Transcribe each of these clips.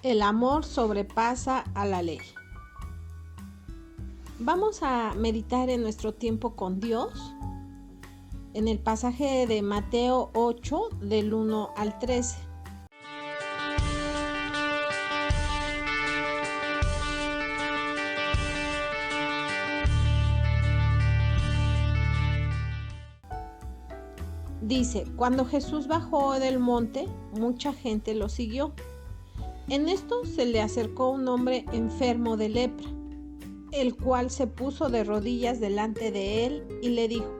El amor sobrepasa a la ley. Vamos a meditar en nuestro tiempo con Dios en el pasaje de Mateo 8 del 1 al 13. Dice, cuando Jesús bajó del monte, mucha gente lo siguió. En esto se le acercó un hombre enfermo de lepra, el cual se puso de rodillas delante de él y le dijo,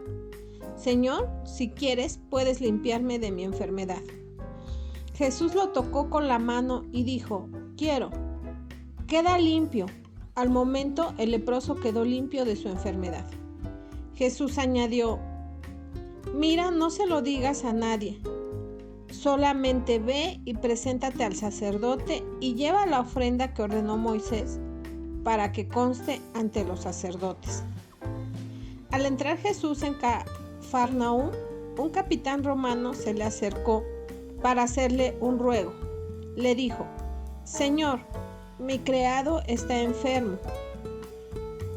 Señor, si quieres, puedes limpiarme de mi enfermedad. Jesús lo tocó con la mano y dijo, quiero, queda limpio. Al momento, el leproso quedó limpio de su enfermedad. Jesús añadió, mira, no se lo digas a nadie. Solamente ve y preséntate al sacerdote y lleva la ofrenda que ordenó Moisés para que conste ante los sacerdotes. Al entrar Jesús en Cafarnaúm, un capitán romano se le acercó para hacerle un ruego. Le dijo, Señor, mi criado está enfermo,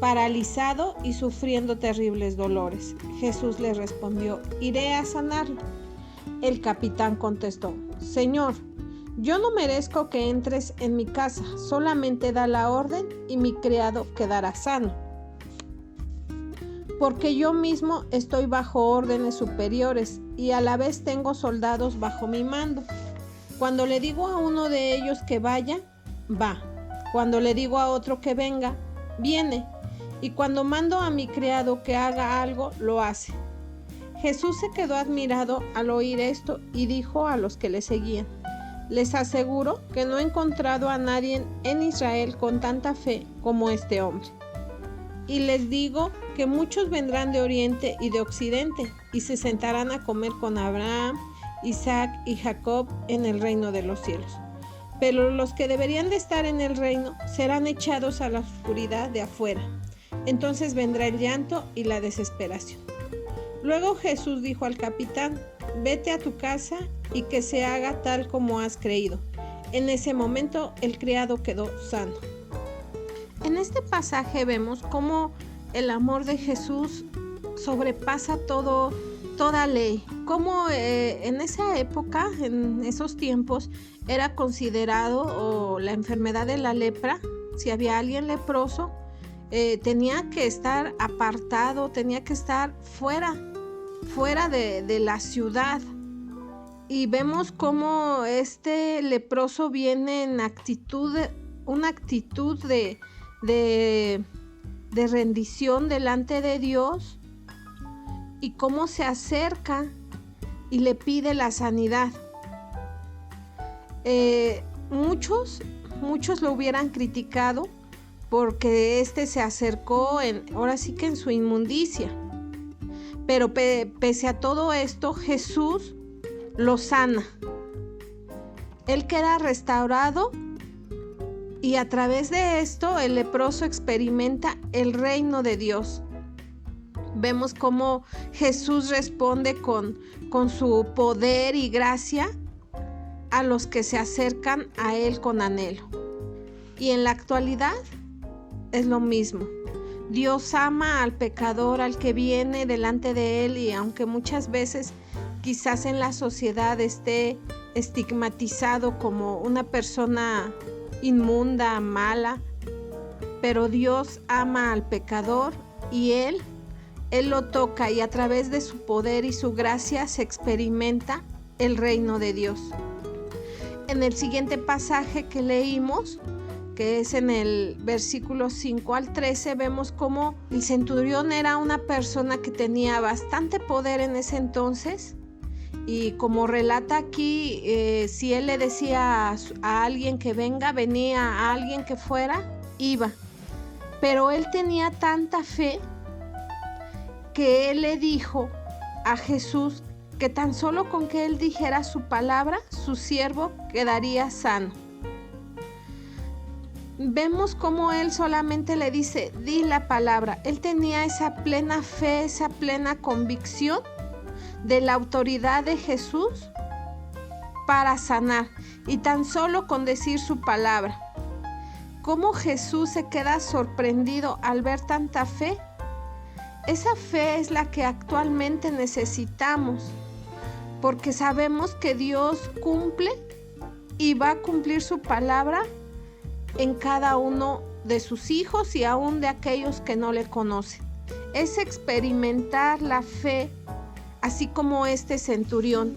paralizado y sufriendo terribles dolores. Jesús le respondió, iré a sanarlo. El capitán contestó, Señor, yo no merezco que entres en mi casa, solamente da la orden y mi criado quedará sano. Porque yo mismo estoy bajo órdenes superiores y a la vez tengo soldados bajo mi mando. Cuando le digo a uno de ellos que vaya, va. Cuando le digo a otro que venga, viene. Y cuando mando a mi criado que haga algo, lo hace. Jesús se quedó admirado al oír esto y dijo a los que le seguían, les aseguro que no he encontrado a nadie en Israel con tanta fe como este hombre. Y les digo que muchos vendrán de oriente y de occidente y se sentarán a comer con Abraham, Isaac y Jacob en el reino de los cielos. Pero los que deberían de estar en el reino serán echados a la oscuridad de afuera. Entonces vendrá el llanto y la desesperación. Luego Jesús dijo al capitán, vete a tu casa y que se haga tal como has creído. En ese momento el criado quedó sano. En este pasaje vemos cómo el amor de Jesús sobrepasa toda ley. Cómo en esa época, en esos tiempos, era considerado la enfermedad de la lepra. Si había alguien leproso, tenía que estar apartado, tenía que estar fuera de la ciudad. Y vemos cómo este leproso viene en una actitud de rendición delante de Dios y cómo se acerca y le pide la sanidad. Muchos lo hubieran criticado porque se acercó ahora sí que en su inmundicia. Pero pese a todo esto, Jesús lo sana. Él queda restaurado y a través de esto el leproso experimenta el reino de Dios. Vemos cómo Jesús responde con su poder y gracia a los que se acercan a Él con anhelo. Y en la actualidad es lo mismo. Dios ama al pecador, al que viene delante de Él, y aunque muchas veces quizás en la sociedad esté estigmatizado como una persona inmunda, mala, pero Dios ama al pecador y Él lo toca y a través de su poder y su gracia se experimenta el reino de Dios. En el siguiente pasaje que leímos, que es en el versículo 5 al 13, vemos cómo el centurión era una persona que tenía bastante poder en ese entonces, y como relata aquí, si él le decía a alguien que venga, venía, a alguien que fuera, iba. Pero él tenía tanta fe que él le dijo a Jesús que tan solo con que él dijera su palabra, su siervo quedaría sano. Vemos cómo él solamente le dice, di la palabra. Él tenía esa plena fe, esa plena convicción de la autoridad de Jesús para sanar, y tan solo con decir su palabra. ¿Cómo Jesús se queda sorprendido al ver tanta fe? Esa fe es la que actualmente necesitamos, porque sabemos que Dios cumple y va a cumplir su palabra en cada uno de sus hijos y aún de aquellos que no le conocen. Es experimentar la fe, así como este centurión.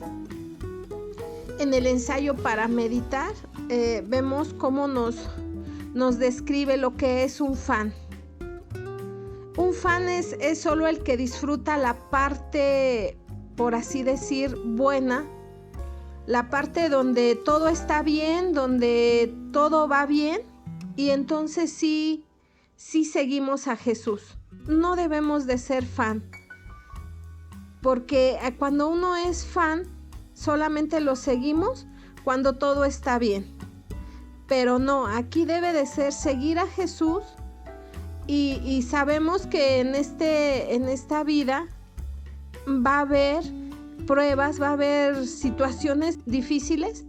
En el ensayo para meditar, vemos cómo nos describe lo que es un fan. Un fan es solo el que disfruta la parte, por así decir, buena, la parte donde todo está bien, donde todo va bien, y entonces sí seguimos a Jesús. No debemos de ser fan, porque cuando uno es fan, solamente lo seguimos cuando todo está bien. Pero no, aquí debe de ser seguir a Jesús. Y sabemos que en esta vida va a haber pruebas, va a haber situaciones difíciles.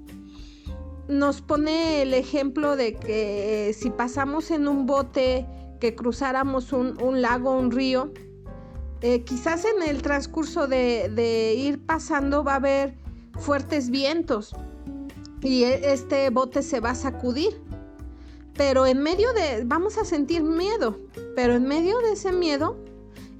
Nos pone el ejemplo de que si pasamos en un bote, que cruzáramos un lago, un río, quizás en el transcurso de ir pasando va a haber fuertes vientos y este bote se va a sacudir. Pero vamos a sentir miedo, pero en medio de ese miedo,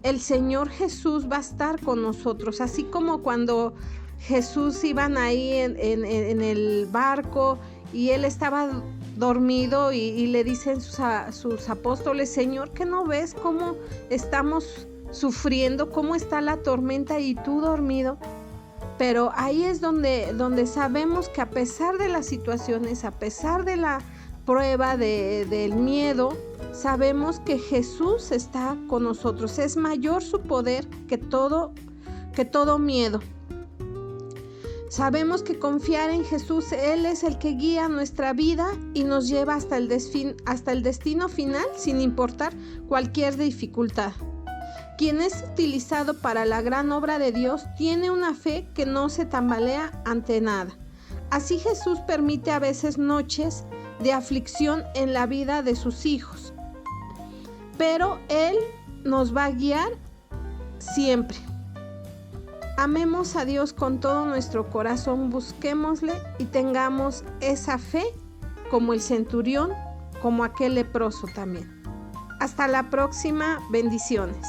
el Señor Jesús va a estar con nosotros. Así como cuando Jesús iban ahí en el barco y Él estaba dormido y le dicen sus apóstoles: Señor, ¿qué no ves cómo estamos sufriendo, cómo está la tormenta y tú dormido? Pero ahí es donde sabemos que a pesar de las situaciones, a pesar de la prueba del miedo, sabemos que Jesús está con nosotros. Es mayor su poder que todo miedo. Sabemos que confiar en Jesús, Él es el que guía nuestra vida y nos lleva hasta el destino final, sin importar cualquier dificultad. Quien es utilizado para la gran obra de Dios tiene una fe que no se tambalea ante nada. Así Jesús permite a veces noches de aflicción en la vida de sus hijos, pero Él nos va a guiar siempre. Amemos a Dios con todo nuestro corazón, busquémosle y tengamos esa fe como el centurión, como aquel leproso también. Hasta la próxima, bendiciones.